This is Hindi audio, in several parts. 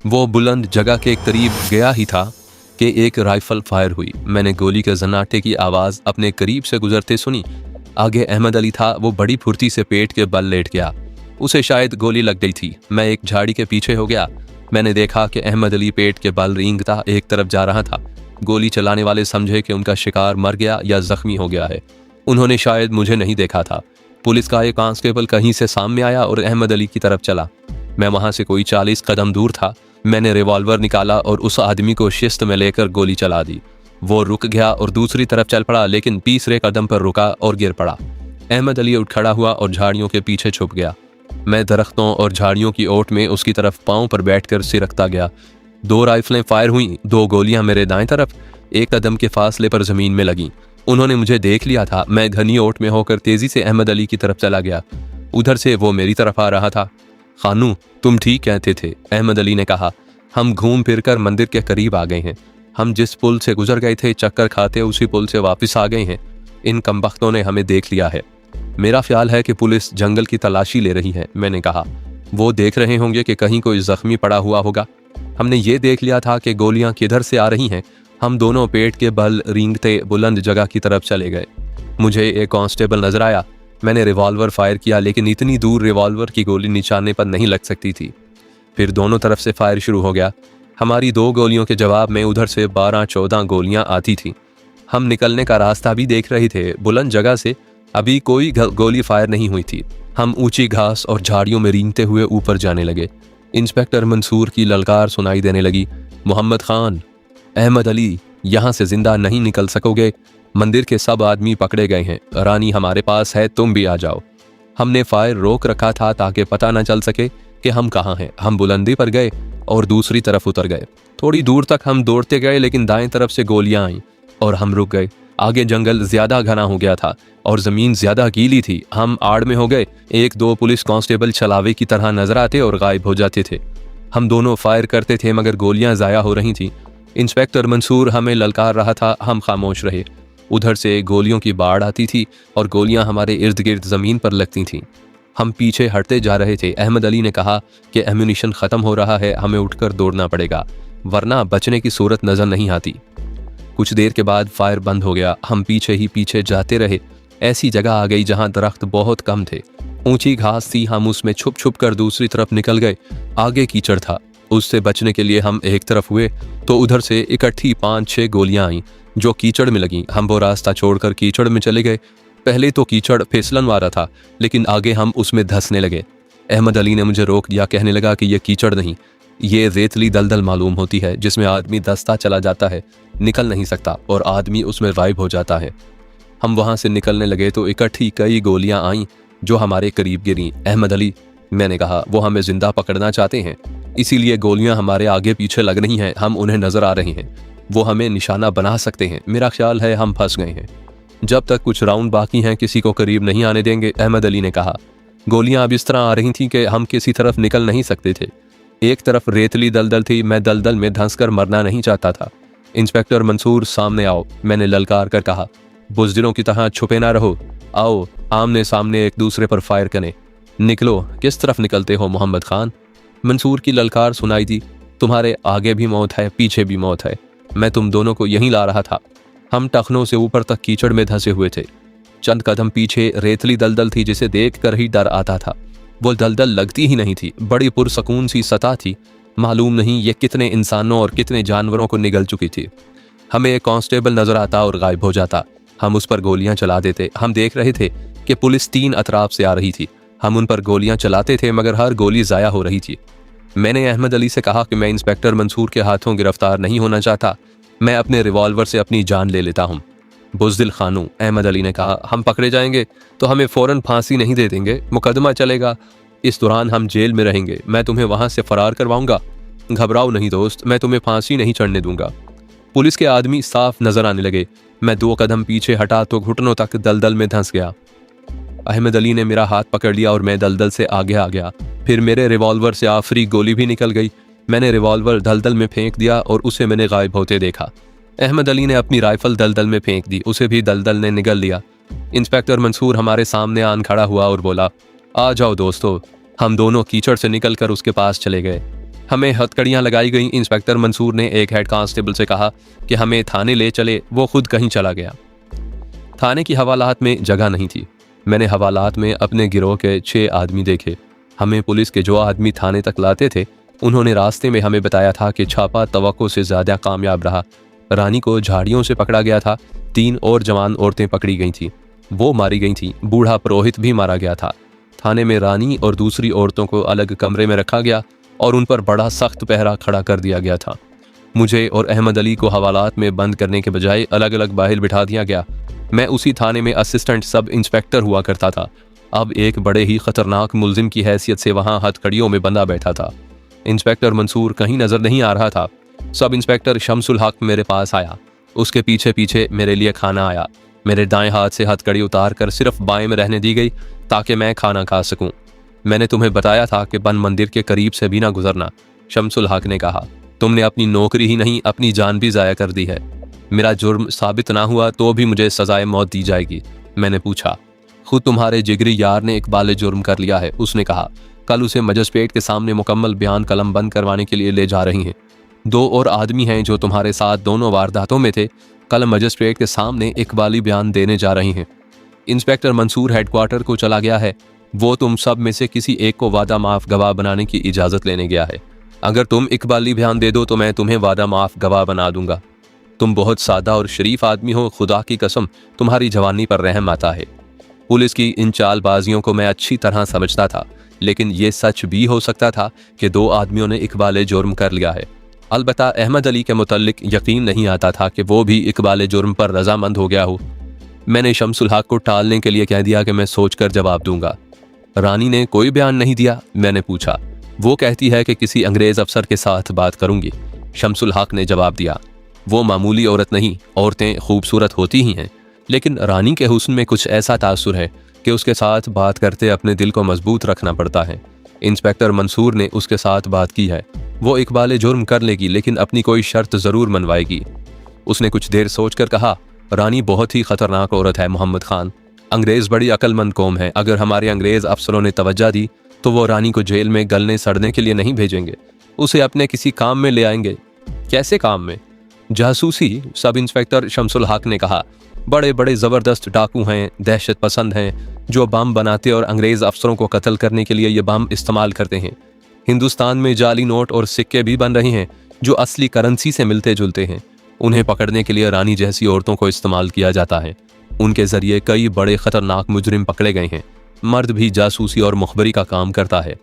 वो बुलंद जगह के करीब गया ही था कि एक राइफल फायर हुई। मैंने गोली के जनाटे की आवाज़ अपने करीब से गुजरते सुनी। आगे अहमद अली था। वो बड़ी फुर्ती से पेट के बल लेट गया। उसे शायद गोली लग गई थी। मैं एक झाड़ी के पीछे हो गया। मैंने देखा कि अहमद अली पेट के बल रेंगता एक तरफ जा रहा था। गोली चलाने वाले समझे कि उनका शिकार मर गया या जख्मी हो गया है। उन्होंने शायद मुझे नहीं देखा था। पुलिस का एक कांस्टेबल कहीं से सामने आया और अहमद अली की तरफ चला। मैं वहां से कोई 40 कदम दूर था। मैंने रिवॉल्वर निकाला और उस आदमी को शिस्त में लेकर गोली चला दी। वो रुक गया और दूसरी तरफ चल पड़ा, लेकिन तीसरे कदम पर रुका और गिर पड़ा। अहमद अली उठ खड़ा हुआ और झाड़ियों के पीछे छुप गया। मैं दरख्तों और झाड़ियों की ओट में उसकी तरफ पांव पर बैठकर सिरकता गया। 2 राइफलें फायर हुई। 2 गोलियां मेरे दाएं तरफ 1 कदम के फासले पर जमीन में लगी। उन्होंने मुझे देख लिया था। मैं घनी ओट में होकर तेजी से अहमद अली की तरफ चला गया। उधर से वो मेरी तरफ आ रहा था। खानू, तुम ठीक कहते थे, अहमद अली ने कहा। हम घूम फिर कर मंदिर के करीब आ गए हैं। हम जिस पुल से गुजर गए थे चक्कर खाते उसी पुल से वापस आ गए हैं। इन कमबख्तों ने हमें देख लिया है। मेरा ख्याल है कि पुलिस जंगल की तलाशी ले रही है, मैंने कहा। वो देख रहे होंगे कि कहीं कोई जख्मी पड़ा हुआ होगा। हमने ये देख लिया था कि गोलियां किधर से आ रही हैं। हम दोनों पेट के बल रेंगते बुलंद जगह की तरफ चले गए। मुझे एक कांस्टेबल नजर आया। मैंने रिवॉल्वर फायर किया, लेकिन इतनी दूर रिवॉल्वर की गोली निशाने पर नहीं लग सकती थी। फिर दोनों तरफ से फायर शुरू हो गया। हमारी 2 गोलियों के जवाब में उधर से 12-14 गोलियां आती थी। हम निकलने का रास्ता भी देख रहे थे। बुलंद जगह से अभी कोई गोली फायर नहीं हुई थी। हम ऊंची घास और झाड़ियों में रेंगते हुए ऊपर जाने लगे। इंस्पेक्टर मंसूर की ललकार सुनाई देने लगी। मोहम्मद खान, अहमद अली, यहाँ से जिंदा नहीं निकल सकोगे। मंदिर के सब आदमी पकड़े गए हैं। रानी हमारे पास है, तुम भी आ जाओ। हमने फायर रोक रखा था ताकि पता न चल सके कि हम कहाँ हैं। हम बुलंदी पर गए और दूसरी तरफ उतर गए। थोड़ी दूर तक हम दौड़ते गए, लेकिन दाएं तरफ से गोलियां आईं और हम रुक गए। आगे जंगल ज्यादा घना हो गया था और जमीन ज्यादा गीली थी। हम आड़ में हो गए। 1-2 पुलिस कांस्टेबल छलावे की तरह नजर आते और गायब हो जाते थे। हम दोनों फायर करते थे मगर गोलियां जाया हो रही थी। इंस्पेक्टर मंसूर हमें ललकार रहा था। हम खामोश रहे। उधर से गोलियों की बाढ़ आती थी और गोलियां हमारे इर्द गिर्द जमीन पर लगती थीं। हम पीछे हटते जा रहे थे। अहमद अली ने कहा कि एम्यूनिशन खत्म हो रहा है, हमें उठकर दौड़ना पड़ेगा, वरना बचने की सूरत नजर नहीं आती। कुछ देर के बाद फायर बंद हो गया। हम पीछे ही पीछे जाते रहे। ऐसी जगह आ गई जहां दरख्त बहुत कम थे। ऊंची घास थी। हम उसमें छुप छुप कर दूसरी तरफ निकल गए। आगे कीचड़ था। उससे बचने के लिए हम एक तरफ हुए तो उधर से इकट्ठी 5-6 गोलियां आईं जो कीचड़ में लगी। हम वो रास्ता छोड़कर कीचड़ में चले गए। पहले तो कीचड़ फिसलन वाला था, लेकिन आगे हम उसमें धंसने लगे। अहमद अली ने मुझे रोक दिया। कहने लगा कि यह कीचड़ नहीं, ये रेतली दलदल मालूम होती है जिसमें आदमी धंसता चला जाता है, निकल नहीं सकता और आदमी उसमें गायब हो जाता है। हम वहां से निकलने लगे तो इकट्ठी कई गोलियां आईं जो हमारे करीब गिरी। अहमद अली, मैंने कहा, वो हमें जिंदा पकड़ना चाहते हैं, इसीलिए गोलियां हमारे आगे पीछे लग रही हैं। हम उन्हें नजर आ रहे हैं। वो हमें निशाना बना सकते हैं। मेरा ख्याल है हम फंस गए हैं। जब तक कुछ राउंड बाकी हैं किसी को करीब नहीं आने देंगे, अहमद अली ने कहा। गोलियां अब इस तरह आ रही थीं कि हम किसी तरफ निकल नहीं सकते थे। एक तरफ रेतली दलदल थी। मैं दलदल में धंसकर मरना नहीं चाहता था। इंस्पेक्टर मंसूर, सामने आओ, मैंने ललकार कर कहा। बुज़दिलों की तरह छुपे ना रहो। आओ, आमने सामने एक दूसरे पर फायर करें। निकलो। किस तरफ निकलते हो मोहम्मद खान? मंसूर की ललकार सुनाई दी। तुम्हारे आगे भी मौत है, पीछे भी मौत है। मैं तुम दोनों को यहीं ला रहा था। हम टखनों से ऊपर तक कीचड़ में धंसे हुए थे। चंद कदम पीछे रेतली दलदल थी जिसे देखकर ही डर आता था। वो दलदल लगती ही नहीं थी। बड़ी पुरसकून सी सतह थी। मालूम नहीं ये कितने इंसानों और कितने जानवरों को निगल चुकी थी। हमें एक कांस्टेबल नजर आता और गायब हो जाता। हम उस पर गोलियां चला देते। हम देख रहे थे कि पुलिस 3 अतराफ से आ रही थी। हम उन पर गोलियां चलाते थे मगर हर गोली जाया हो रही थी। मैंने अहमद अली से कहा कि मैं इंस्पेक्टर मंसूर के हाथों गिरफ्तार नहीं होना चाहता। मैं अपने रिवॉल्वर से अपनी जान ले लेता हूँ। बुज़दिल खानू, अहमद अली ने कहा, हम पकड़े जाएंगे तो हमें फौरन फांसी नहीं दे देंगे, मुकदमा चलेगा। इस दौरान हम जेल में रहेंगे। मैं तुम्हें वहां से फरार करवाऊंगा। घबराओ नहीं दोस्त, मैं तुम्हें फांसी नहीं चढ़ने दूंगा। पुलिस के आदमी साफ नजर आने लगे। मैं 2 कदम पीछे हटा तो घुटनों तक दलदल में धंस गया। अहमद अली ने मेरा हाथ पकड़ लिया और मैं दलदल से आगे आ गया। फिर मेरे रिवॉल्वर से आखिरी गोली भी निकल गई। मैंने रिवॉल्वर दलदल में फेंक दिया और उसे मैंने गायब होते देखा। अहमद अली ने अपनी राइफल दलदल में फेंक दी। उसे भी दलदल ने निगल लिया। इंस्पेक्टर मंसूर हमारे सामने आन खड़ा हुआ और बोला, आ जाओ दोस्तों। हम दोनों कीचड़ से निकलकर उसके पास चले गए। हमें हथकड़ियां लगाई गईं। इंस्पेक्टर मंसूर ने एक हेड कांस्टेबल से कहा कि हमें थाने ले चले। वो खुद कहीं चला गया। थाने की हवालात में जगह नहीं थी। मैंने हवालात में अपने गिरोह के 6 आदमी देखे। हमें पुलिस के जो आदमी थाने तक लाते थे उन्होंने रास्ते में हमें बताया था कि छापा तवक्को से ज्यादा कामयाब रहा। रानी को झाड़ियों से पकड़ा गया था। 3 और जवान औरतें पकड़ी गई थीं। वो मारी गई थीं। बूढ़ा पुरोहित भी मारा गया था। थाने में रानी और दूसरी औरतों को अलग कमरे में रखा गया और उन पर बड़ा सख्त पहरा खड़ा कर दिया गया था। मुझे और अहमद अली को हवालात में बंद करने के बजाय अलग अलग बाहर बिठा दिया गया। मैं उसी थाने में असिस्टेंट सब इंस्पेक्टर हुआ करता था। अब एक बड़े ही खतरनाक मुल्जिम की हैसियत से वहां हथकड़ियों में बंधा बैठा था। इंस्पेक्टर मंसूर कहीं नजर नहीं आ रहा था। सब इंस्पेक्टर शमसुल हक मेरे पास आया। उसके पीछे पीछे मेरे लिए खाना आया। मेरे दाएं हाथ से हथकड़ी उतार कर सिर्फ बाएं में रहने दी गई ताकि मैं खाना खा सकूं। मैंने तुम्हें बताया था कि बन मंदिर के करीब से भी ना गुजरना, शमसुल हक ने कहा। तुमने अपनी नौकरी ही नहीं अपनी जान भी जाया कर दी है। मेरा जुर्म साबित ना हुआ तो भी मुझे सजाए मौत दी जाएगी। मैंने पूछा। खुद तुम्हारे जिगरी यार ने इकबाल जुर्म कर लिया है, उसने कहा। कल उसे मजिस्ट्रेट के सामने मुकम्मल बयान कलम बंद करवाने के लिए ले जा रही हैं। 2 और आदमी हैं जो तुम्हारे साथ दोनों वारदातों में थे। कल मजिस्ट्रेट के सामने इकबाली बयान देने जा रही हैं। इंस्पेक्टर मंसूर हेडक्वार्टर को चला गया है। वो तुम सब में से किसी एक को वादा माफ गवाह बनाने की इजाजत लेने गया है। अगर तुम इकबाली बयान दे दो तो मैं तुम्हें वादा माफ गवाह बना दूंगा। तुम बहुत सादा और शरीफ आदमी हो। खुदा की कसम तुम्हारी जवानी पर रहम आता है। पुलिस की इन चालबाजियों को मैं अच्छी तरह समझता था, लेकिन ये सच भी हो सकता था कि 2 आदमियों ने इकबाल जुर्म कर लिया है। अलबत्ता अहमद अली के मुतल्लिक यकीन नहीं आता था कि वो भी इकबाल जुर्म पर रजामंद हो गया हो। मैंने शमसुल हक को टालने के लिए कह दिया कि मैं सोचकर जवाब दूंगा। रानी ने कोई बयान नहीं दिया, मैंने पूछा। वो कहती है कि किसी अंग्रेज अफसर के साथ बात करूंगी, शमसुल हक ने जवाब दिया। वो मामूली औरत नहीं, औरतें खूबसूरत होती ही हैं, लेकिन रानी के हुस्न में कुछ ऐसा तासुर है कि उसके साथ बात करते अपने दिल को मजबूत रखना पड़ता है। इंस्पेक्टर मंसूर ने उसके साथ बात की है। वो इकबाल जुर्म कर लेगी, लेकिन अपनी कोई शर्त जरूर मनवाएगी। उसने कुछ देर सोचकर कहा, रानी बहुत ही खतरनाक औरत है मोहम्मद खान। अंग्रेज बड़ी अक्लमंद कौम है। अगर हमारे अंग्रेज अफसरों ने तवज्जो दी तो वो रानी को जेल में गलने सड़ने के लिए नहीं भेजेंगे, उसे अपने किसी काम में ले आएंगे। कैसे काम में? जासूसी, सब इंस्पेक्टर शमसुल हक ने कहा। बड़े बड़े जबरदस्त डाकू हैं, दहशत पसंद हैं, जो बम बनाते और अंग्रेज अफसरों को कत्ल करने के लिए ये बम इस्तेमाल करते हैं। हिंदुस्तान में जाली नोट और सिक्के भी बन रहे हैं जो असली करेंसी से मिलते जुलते हैं। उन्हें पकड़ने के लिए रानी जैसी औरतों को इस्तेमाल किया जाता है। उनके जरिए कई बड़े खतरनाक मुजरिम पकड़े गए हैं। मर्द भी जासूसी और मुखबरी का काम करता है।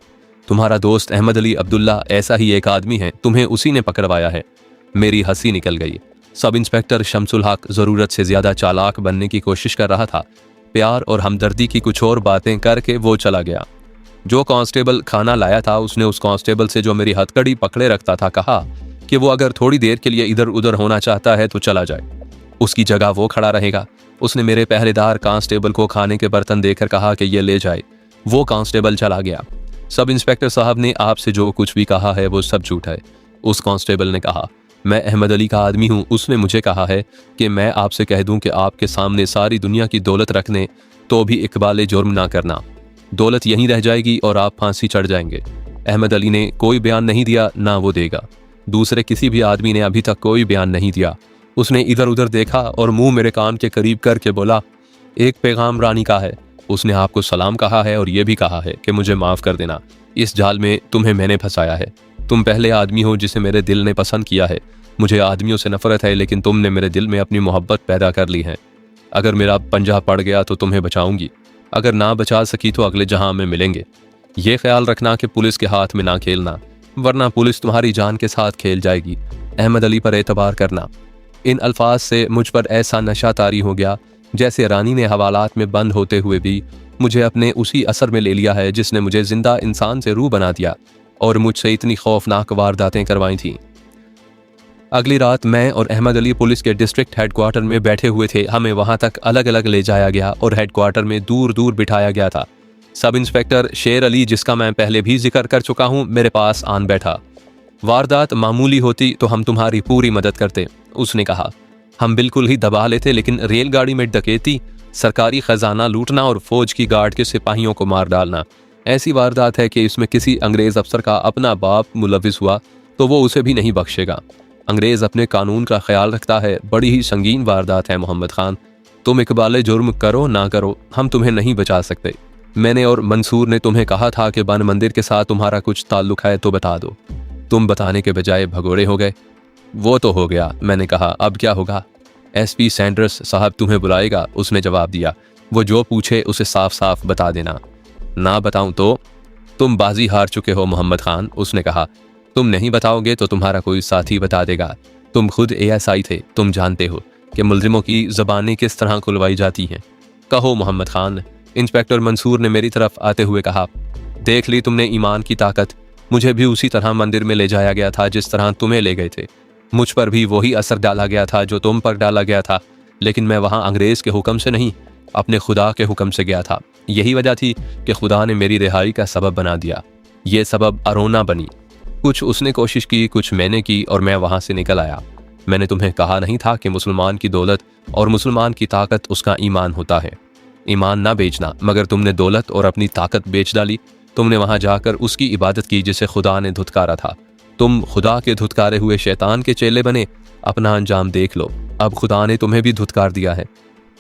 तुम्हारा दोस्त अहमद अली अब्दुल्ला ऐसा ही एक आदमी है, तुम्हें उसी ने पकड़वाया है। मेरी हंसी निकल गई। सब इंस्पेक्टर शमसुल हक जरूरत से ज्यादा चालाक बनने की कोशिश कर रहा था। प्यार और हमदर्दी की कुछ और बातें करके वो चला गया। जो कांस्टेबल खाना लाया था उसने उस कांस्टेबल से जो मेरी हथकड़ी पकड़े रखता था कहा कि वो अगर थोड़ी देर के लिए इधर उधर होना चाहता है तो चला जाए, उसकी जगह वो खड़ा रहेगा। उसने मेरे पहरेदार कांस्टेबल को खाने के बर्तन देकर कहा कि ये ले जाए। वो कांस्टेबल चला गया। सब इंस्पेक्टर साहब ने आपसे जो कुछ भी कहा है वो सब झूठ है, उस कांस्टेबल ने कहा। मैं अहमद अली का आदमी हूँ। उसने मुझे कहा है कि मैं आपसे कह दूं कि आपके सामने सारी दुनिया की दौलत रखने तो भी इकबाल जुर्म ना करना। दौलत यहीं रह जाएगी और आप फांसी चढ़ जाएंगे। अहमद अली ने कोई बयान नहीं दिया, ना वो देगा। दूसरे किसी भी आदमी ने अभी तक कोई बयान नहीं दिया। उसने इधर उधर देखा और मुंह मेरे कान के करीब करके बोला, एक पैगाम रानी का है। उसने आपको सलाम कहा है और ये भी कहा है कि मुझे माफ़ कर देना। इस जाल में तुम्हें मैंने फंसाया है। तुम पहले आदमी हो जिसे मेरे दिल ने पसंद किया है। मुझे आदमियों से नफरत है, लेकिन तुमने मेरे दिल में अपनी मोहब्बत पैदा कर ली है। अगर मेरा पंजा पड़ गया तो तुम्हें बचाऊंगी, अगर ना बचा सकी तो अगले जहां में मिलेंगे। ये ख्याल रखना कि पुलिस के हाथ में ना खेलना, वरना पुलिस तुम्हारी जान के साथ खेल जाएगी। अहमद अली पर एतबार करना। इन अल्फाज से मुझ पर ऐसा नशा तारी हो गया जैसे रानी ने हवालात में बंद होते हुए भी मुझे अपने उसी असर में ले लिया है जिसने मुझे जिंदा इंसान से रूह बना दिया और मुझसे इतनी खौफनाक वारदातें करवाई थीं। अगली रात मैं और अहमद अली पुलिस के डिस्ट्रिक्ट हेडक्वार्टर में बैठे हुए थे। हमें वहां तक अलग अलग ले जाया गया और हेडक्वार्टर में दूर दूर बिठाया गया था। सब इंस्पेक्टर शेर अली, जिसका मैं पहले भी जिक्र कर चुका हूं, मेरे पास आन बैठा। वारदात मामूली होती तो हम तुम्हारी पूरी मदद करते, उसने कहा। हम बिल्कुल ही दबा लेते, लेकिन रेलगाड़ी में डकैती, सरकारी खजाना लूटना और फौज की गार्ड के सिपाहियों को मार डालना, ऐसी वारदात है कि इसमें किसी अंग्रेज अफसर का अपना बाप मुलविस हुआ तो वो उसे भी नहीं बख्शेगा। अंग्रेज अपने कानून का ख्याल रखता है। बड़ी ही संगीन वारदात है मोहम्मद खान। तुम इकबाल जुर्म करो ना करो, हम तुम्हें नहीं बचा सकते। मैंने और मंसूर ने तुम्हें कहा था कि बन मंदिर के साथ तुम्हारा कुछ ताल्लुक है तो बता दो। तुम बताने के बजाय भगोड़े हो गए। वो तो हो गया, मैंने कहा, अब क्या होगा? एसपी सैंडर्स साहब तुम्हें बुलाएगा, उसने जवाब दिया। वो जो पूछे उसे साफ साफ बता देना। ना बताऊं तो? तुम बाजी हार चुके हो मोहम्मद खान, उसने कहा। तुम नहीं बताओगे तो तुम्हारा कोई साथी बता देगा। तुम खुद एएसआई थे, तुम जानते हो कि मुलजिमों की ज़बानें किस तरह खुलवाई जाती हैं। कहो मोहम्मद खान, इंस्पेक्टर मंसूर ने मेरी तरफ आते हुए कहा। देख ली तुमने ईमान की ताकत। मुझे भी उसी तरह मंदिर में ले जाया गया था जिस तरह तुम्हें ले गए थे। मुझ पर भी वही असर डाला गया था जो तुम पर डाला गया था, लेकिन मैं वहाँ अंग्रेज़ के हुक्म से नहीं, अपने खुदा के हुक्म से गया था। यही वजह थी कि खुदा ने मेरी रिहाई का सबब बना दिया। ये सबब अरोना बनी। कुछ उसने कोशिश की, कुछ मैंने की, और मैं वहाँ से निकल आया। मैंने तुम्हें कहा नहीं था कि मुसलमान की दौलत और मुसलमान की ताकत उसका ईमान होता है। ईमान ना बेचना, मगर तुमने दौलत और अपनी ताकत बेच डाली। तुमने वहाँ जाकर उसकी इबादत की जिसे खुदा ने धुतकारा था। तुम खुदा के धुतकारे हुए शैतान के चेले बने। अपना अंजाम देख लो, अब खुदा ने तुम्हें भी धुतकार दिया है।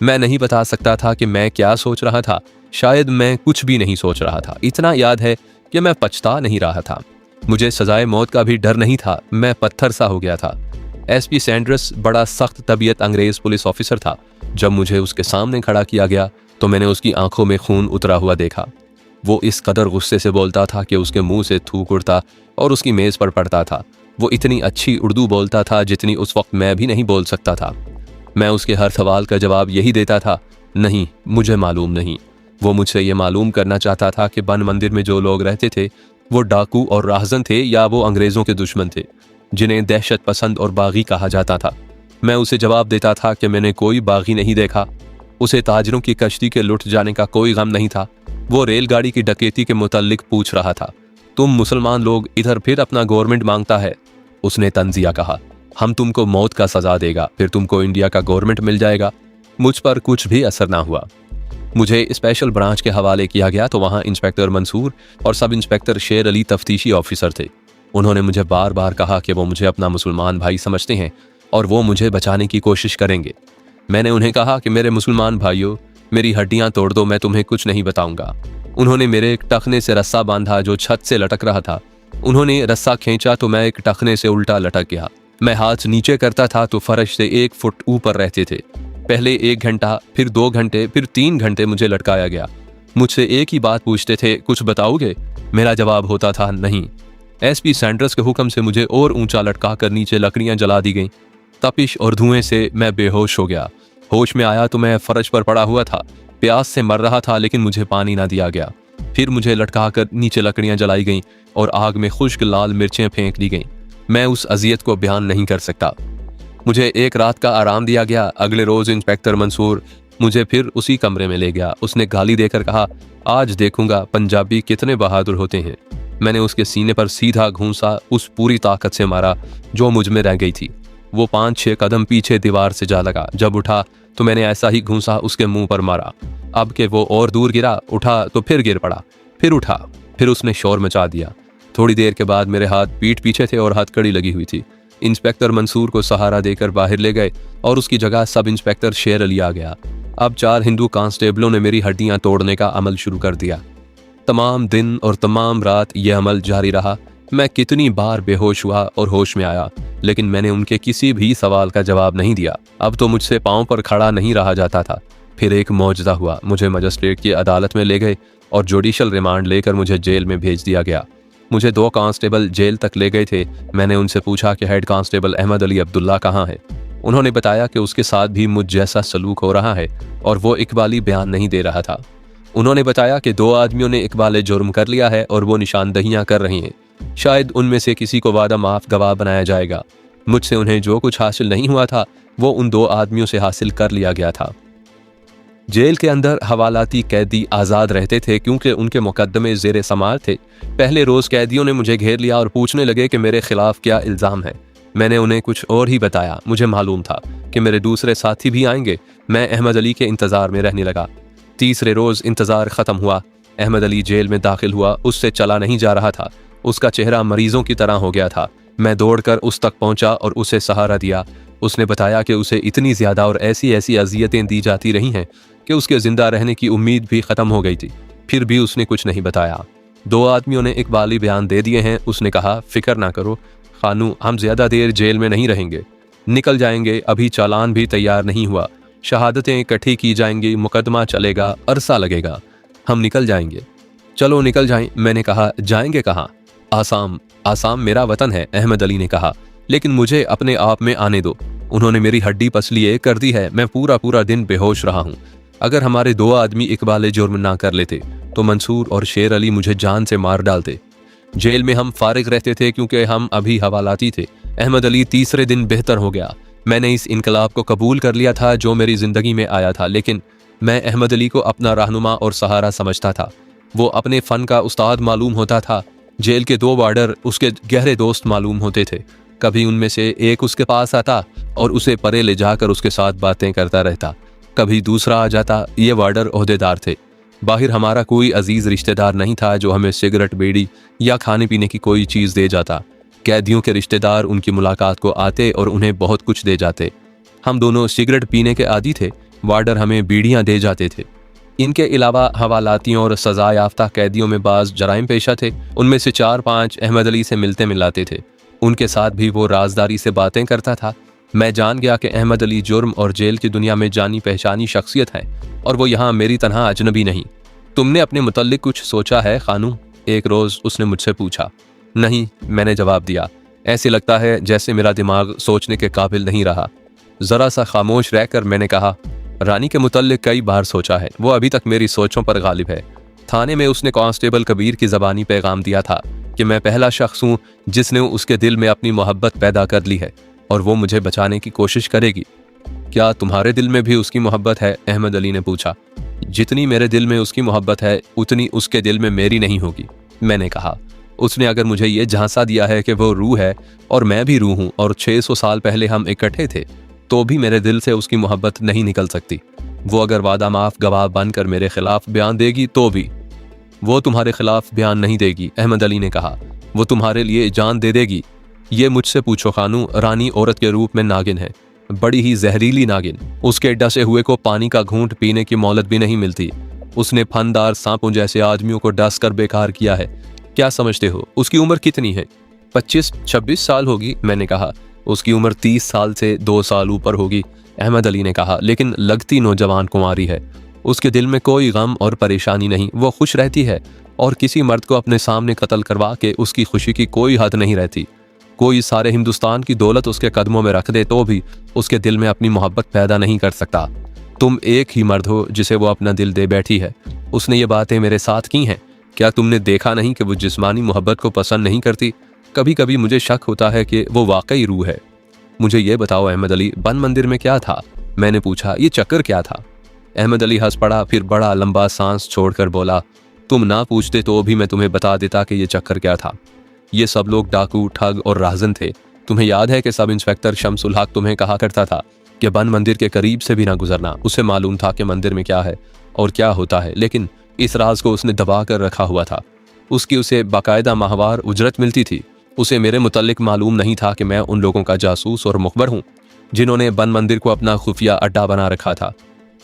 मैं नहीं बता सकता था कि मैं क्या सोच रहा था। शायद मैं कुछ भी नहीं सोच रहा था। इतना याद है कि मैं पछता नहीं रहा था। मुझे सजाए मौत का भी डर नहीं था। मैं पत्थर सा हो गया था। एसपी सैंडर्स बड़ा सख्त तबीयत अंग्रेज पुलिस ऑफिसर था। जब मुझे उसके सामने खड़ा किया गया तो मैंने उसकी आंखों में खून उतरा हुआ देखा। वो इस कदर गुस्से से बोलता था कि उसके मुंह से थूक उड़ता और उसकी मेज़ पर पड़ता था। वो इतनी अच्छी उर्दू बोलता था जितनी उस वक्त मैं भी नहीं बोल सकता था। मैं उसके हर सवाल का जवाब यही देता था, नहीं, मुझे मालूम नहीं। वो मुझसे ये मालूम करना चाहता था कि बन मंदिर में जो लोग रहते थे वो डाकू और राहजन थे या वो अंग्रेज़ों के दुश्मन थे, जिन्हें दहशत पसंद और बागी कहा जाता था। मैं उसे जवाब देता था कि मैंने कोई बागी नहीं देखा। उसे ताजरों की कश्ती के लुट जाने का कोई गम नहीं था। वो रेलगाड़ी की डकैती के मुतल्लिक पूछ रहा था। तुम मुसलमान लोग इधर फिर अपना गवर्नमेंट मांगता है, उसने तंजिया कहा। हम तुमको मौत का सजा देगा, फिर तुमको इंडिया का गवर्नमेंट मिल जाएगा। मुझ पर कुछ भी असर ना हुआ। मुझे स्पेशल ब्रांच के हवाले किया गया तो वहाँ इंस्पेक्टर मंसूर और सब इंस्पेक्टर शेर अली तफ्तीशी ऑफिसर थे। उन्होंने मुझे बार बार कहा कि वो मुझे अपना मुसलमान भाई समझते हैं और वो मुझे बचाने की कोशिश करेंगे। मैंने उन्हें कहा कि मेरे मुसलमान भाइयों, मेरी हड्डियां तोड़ दो, मैं तुम्हें कुछ नहीं बताऊंगा। उन्होंने मेरे एक टखने से रस्सा बांधा जो छत से लटक रहा था। उन्होंने रस्सा खींचा तो मैं एक टखने से उल्टा लटक गया। मैं हाथ नीचे करता था तो फर्श से 1 फुट ऊपर रहते थे। पहले 1 घंटा, फिर 2 घंटे, फिर 3 घंटे मुझे लटकाया गया। मुझसे एक ही बात पूछते थे, कुछ बताओगे? मेरा जवाब होता था नहीं। एसपी सैंडर्स के हुक्म से मुझे और ऊंचा लटका कर नीचे लकड़ियां जला दी गईं। तपिश और धुएं से मैं बेहोश हो गया। होश में आया तो मैं फर्श पर पड़ा हुआ था। प्यास से मर रहा था लेकिन मुझे पानी ना दिया गया। फिर मुझे लटका कर नीचे लकड़ियां जलाई गईं और आग में खुश्क लाल मिर्चें फेंक दी गईं। मैं उस अजियत को बयान नहीं कर सकता। मुझे एक रात का आराम दिया गया। अगले रोज इंस्पेक्टर मंसूर मुझे फिर उसी कमरे में ले गया। उसने गाली देकर कहा, आज देखूंगा पंजाबी कितने बहादुर होते हैं। मैंने उसके सीने पर सीधा घूंसा उस पूरी ताकत से मारा जो मुझ में रह गई थी। वो 5-6 कदम पीछे दीवार से जा लगा। जब उठा तो मैंने ऐसा ही घूंसा उसके मुंह पर मारा। अब के वो और दूर गिरा, उठा तो फिर गिर पड़ा, फिर उठा, फिर उसने शोर मचा दिया। थोड़ी देर के बाद मेरे हाथ पीठ पीछे थे और हथकड़ी लगी हुई थी। इंस्पेक्टर मंसूर को सहारा देकर बाहर ले गए और उसकी जगह सब इंस्पेक्टर शेर अली आ गया। अब 4 हिंदू कांस्टेबलों ने मेरी हड्डियां तोड़ने का अमल शुरू कर दिया। तमाम दिन और तमाम रात यह अमल जारी रहा। मैं कितनी बार बेहोश हुआ और होश में आया, लेकिन मैंने उनके किसी भी सवाल का जवाब नहीं दिया। अब तो मुझसे पांव पर खड़ा नहीं रहा जाता था। फिर एक मौजज़ा हुआ। मुझे मजिस्ट्रेट की अदालत में ले गए और जुडिशल रिमांड लेकर मुझे जेल में भेज दिया गया। मुझे 2 कांस्टेबल जेल तक ले गए थे। मैंने उनसे पूछा कि हेड कांस्टेबल अहमद अली अब्दुल्ला कहाँ है। उन्होंने बताया कि उसके साथ भी मुझ जैसा सलूक हो रहा है और वो इकबाली बयान नहीं दे रहा था। उन्होंने बताया कि 2 आदमियों ने इकबाल जुर्म कर लिया है और वो निशानदहियां कर रही हैं। शायद उनमें से किसी को वादा माफ गवाह बनाया जाएगा। मुझसे उन्हें जो कुछ हासिल नहीं हुआ था वो उन 2 आदमियों से हासिल कर लिया गया था। जेल के अंदर हवालाती कैदी आज़ाद रहते थे क्योंकि उनके मुकदमे ज़ेरे समाअत थे। पहले रोज़ कैदियों ने मुझे घेर लिया और पूछने लगे कि मेरे खिलाफ क्या इल्ज़ाम है। मैंने उन्हें कुछ और ही बताया। मुझे मालूम था कि मेरे दूसरे साथी भी आएंगे। मैं अहमद अली के इंतज़ार में रहने लगा। तीसरे रोज़ इंतज़ार ख़त्म हुआ। अहमद अली जेल में दाखिल हुआ। उससे चला नहीं जा रहा था। उसका चेहरा मरीजों की तरह हो गया था। मैं दौड़कर उस तक पहुंचा और उसे सहारा दिया। उसने बताया कि उसे इतनी ज़्यादा और ऐसी ऐसी अजियतें दी जाती रही हैं कि उसके ज़िंदा रहने की उम्मीद भी ख़त्म हो गई थी। फिर भी उसने कुछ नहीं बताया। 2 आदमियों ने इकबाली बयान दे दिए हैं। उसने कहा, फ़िक्र ना करो खानू, हम ज़्यादा देर जेल में नहीं रहेंगे, निकल जाएंगे। अभी चालान भी तैयार नहीं हुआ, शहादतें इकट्ठी की जाएंगी, मुकदमा चलेगा, अरसा लगेगा, हम निकल जाएंगे। चलो निकल जाएं। मैंने कहा, जाएंगे कहाँ? आसाम। आसाम मेरा वतन है, अहमद अली ने कहा, लेकिन मुझे अपने आप में आने दो। उन्होंने मेरी हड्डी पसलिए कर दी है। मैं पूरा पूरा दिन बेहोश रहा हूँ। अगर हमारे 2 आदमी इकबाल जुर्म ना कर लेते तो मंसूर और शेर अली मुझे जान से मार डालते। जेल में हम फारिग रहते थे क्योंकि हम अभी हवालाती थे। अहमद अली तीसरे दिन बेहतर हो गया। मैंने इस इनकलाब को कबूल कर लिया था जो मेरी जिंदगी में आया था, लेकिन मैं अहमद अली को अपना रहनुमा और सहारा समझता था। वो अपने फ़न का उस्ताद मालूम होता था। जेल के 2 वार्डर उसके गहरे दोस्त मालूम होते थे। कभी उनमें से एक उसके पास आता और उसे परे ले जाकर उसके साथ बातें करता रहता। कभी दूसरा आ जाता। ये वार्डर ओहदेदार थे। बाहर हमारा कोई अजीज रिश्तेदार नहीं था जो हमें सिगरेट, बीड़ी या खाने पीने की कोई चीज़ दे जाता। कैदियों के रिश्तेदार उनकी मुलाकात को आते और उन्हें बहुत कुछ दे जाते। हम दोनों सिगरेट पीने के आदी थे। वार्डर हमें बीड़ियाँ दे जाते थे। इनके अलावा हवालातियों और सजा याफ्ता कैदियों में बाज जराइम पेशा थे। उनमें से 4-5 अहमद अली से मिलते मिलाते थे। उनके साथ भी वो राजदारी से बातें करता था। मैं जान गया कि अहमद अली जुर्म और जेल की दुनिया में जानी पहचानी शख्सियत है और वो यहाँ मेरी तरह अजनबी नहीं। तुमने अपने मुतल्लिक कुछ सोचा है खानू? एक रोज़ उसने मुझसे पूछा। नहीं, मैंने जवाब दिया। ऐसे लगता है जैसे मेरा दिमाग सोचने के काबिल नहीं रहा। ज़रा सा खामोश रहकर मैंने कहा, रानी के मुतल्लिक कई बार सोचा है। वो अभी तक मेरी सोचों पर गालिब है। थाने में उसने कांस्टेबल कबीर की ज़बानी पैगाम दिया था कि मैं पहला शख्स हूँ जिसने उसके दिल में अपनी मोहब्बत पैदा कर ली है और वो मुझे बचाने की कोशिश करेगी। क्या तुम्हारे दिल में भी उसकी मोहब्बत है? अहमद अली ने पूछा। जितनी मेरे दिल में उसकी मोहब्बत है उतनी उसके दिल में मेरी नहीं होगी, मैंने कहा। उसने अगर मुझे ये झांसा दिया है कि वो रूह है और मैं भी रूह हूँ और 600 साल पहले हम इकट्ठे थे, तो भी मेरे दिल से उसकी मोहब्बत नहीं निकल सकती। वो अगर वादा माफ गवाह बनकर मेरे खिलाफ बयान देगी तो भी। वो तुम्हारे खिलाफ बयान नहीं देगी, अहमद अली ने कहा। वो तुम्हारे लिए जान दे देगी। ये मुझसे पूछो खानू, रानी औरत के रूप में नागिन है, बड़ी ही जहरीली नागिन। उसके डसे हुए को पानी का घूंट पीने की मोहलत भी नहीं मिलती। उसने फनदार सांपों जैसे आदमियों को डस कर बेकार किया है। क्या समझते हो उसकी उम्र कितनी है? 25-26 साल होगी, मैंने कहा। उसकी उम्र 30 साल से 2 साल ऊपर होगी, अहमद अली ने कहा, लेकिन लगती नौजवान कुंवारी है। उसके दिल में कोई गम और परेशानी नहीं। वो खुश रहती है और किसी मर्द को अपने सामने कत्ल करवा के उसकी खुशी की कोई हद नहीं रहती। कोई सारे हिंदुस्तान की दौलत उसके कदमों में रख दे तो भी उसके दिल में अपनी मोहब्बत पैदा नहीं कर सकता। तुम एक ही मर्द हो जिसे वो अपना दिल दे बैठी है। उसने ये बातें मेरे साथ की हैं। क्या तुमने देखा नहीं कि वो जिस्मानी मोहब्बत को पसंद नहीं करती? कभी कभी मुझे शक होता है कि वो वाकई रूह है। मुझे ये बताओ अहमद अली, बन मंदिर में क्या था? मैंने पूछा। ये चक्कर क्या था? अहमद अली हंस पड़ा, फिर बड़ा लंबा सांस छोड़कर बोला, तुम ना पूछते तो भी मैं तुम्हें बता देता कि ये चक्कर क्या था। ये सब लोग डाकू, ठग और राजन थे। तुम्हें याद है कि सब इंस्पेक्टर शमसुल हक तुम्हें कहा करता था कि बन मंदिर के करीब से भी ना गुजरना। उसे मालूम था कि मंदिर में क्या है और क्या होता है, लेकिन इस राज को उसने दबा कर रखा हुआ था। उसे बाकायदा माहवार उजरत मिलती थी। उसे मेरे मुतल्लिक मालूम नहीं था कि मैं उन लोगों का जासूस और मुखबर हूँ जिन्होंने बन मंदिर को अपना खुफिया अड्डा बना रखा था।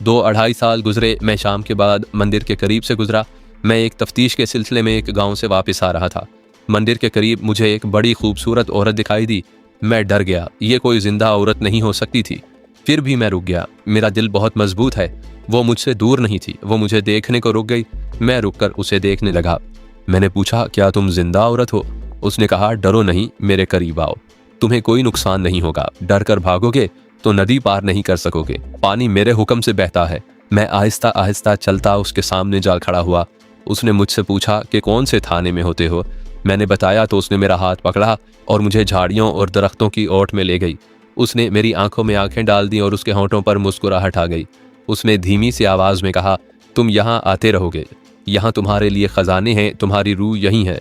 2-2.5 साल गुजरे। मैं शाम के बाद मंदिर के करीब से गुजरा। मैं एक तफ्तीश के सिलसिले में एक गांव से वापस आ रहा था। मंदिर के करीब मुझे एक बड़ी खूबसूरत औरत दिखाई दी। मैं डर गया। ये कोई जिंदा औरत नहीं हो सकती थी। फिर भी मैं रुक गया। मेरा दिल बहुत मजबूत है। वो मुझसे दूर नहीं थी। वो मुझे देखने को रुक गई। मैं रुककर उसे देखने लगा। मैंने पूछा, क्या तुम जिंदा औरत हो? उसने कहा, डरो नहीं, मेरे करीब आओ, तुम्हें कोई नुकसान नहीं होगा। डर कर भागोगे तो नदी पार नहीं कर सकोगे। पानी मेरे हुक्म से बहता है। मैं आहिस्ता आहिस्ता चलता उसके सामने जा खड़ा हुआ। उसने मुझसे पूछा कि कौन से थाने में होते हो? मैंने बताया तो उसने मेरा हाथ पकड़ा और मुझे झाड़ियों और दरख्तों की ओट में ले गई। उसने मेरी आंखों में आंखें डाल दी और उसके होंठों पर मुस्कुराहट आ गई। उसने धीमी सी आवाज़ में कहा, तुम यहाँ आते रहोगे। यहाँ तुम्हारे लिए खजाने हैं। तुम्हारी रूह यहीं है।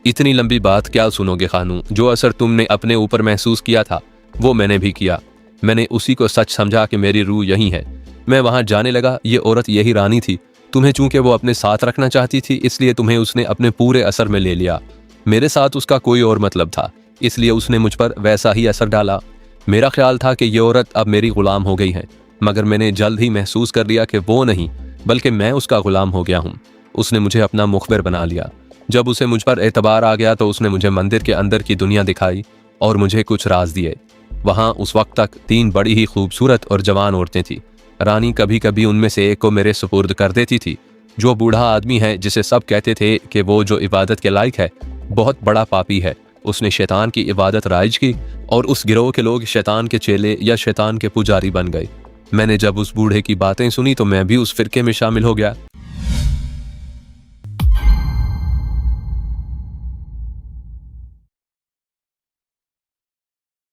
इतनी लंबी बात क्या सुनोगे खानू? जो असर तुमने अपने ऊपर महसूस किया था वो मैंने भी किया। मैंने उसी को सच समझा कि मेरी रूह यहीं है। मैं वहाँ जाने लगा। ये औरत यही रानी थी तुम्हें चूंकि वो अपने साथ रखना चाहती थी, इसलिए तुम्हें उसने अपने पूरे असर में ले लिया। मेरे साथ उसका कोई और मतलब था, इसलिए उसने मुझ पर वैसा ही असर डाला। मेरा ख्याल था कि ये औरत अब मेरी गुलाम हो गई है, मगर मैंने जल्द ही महसूस कर लिया कि वो नहीं, बल्कि मैं उसका गुलाम हो गया हूँ। उसने मुझे अपना मुखबिर बना लिया। जब उसे मुझ पर एतबार आ गया तो उसने मुझे मंदिर के अंदर की दुनिया दिखाई और मुझे कुछ राज दिए। वहाँ उस वक्त तक 3 बड़ी ही खूबसूरत और जवान औरतें थीं। रानी कभी कभी उनमें से एक को मेरे सुपुर्द कर देती थी, जो बूढ़ा आदमी है जिसे सब कहते थे कि वो जो इबादत के लायक है, बहुत बड़ा पापी है। उसने शैतान की इबादत राइज की और उस गिरोह के लोग शैतान के चेले या शैतान के पुजारी बन गए। मैंने जब उस बूढ़े की बातें सुनी तो मैं भी उस फिरके में शामिल हो गया।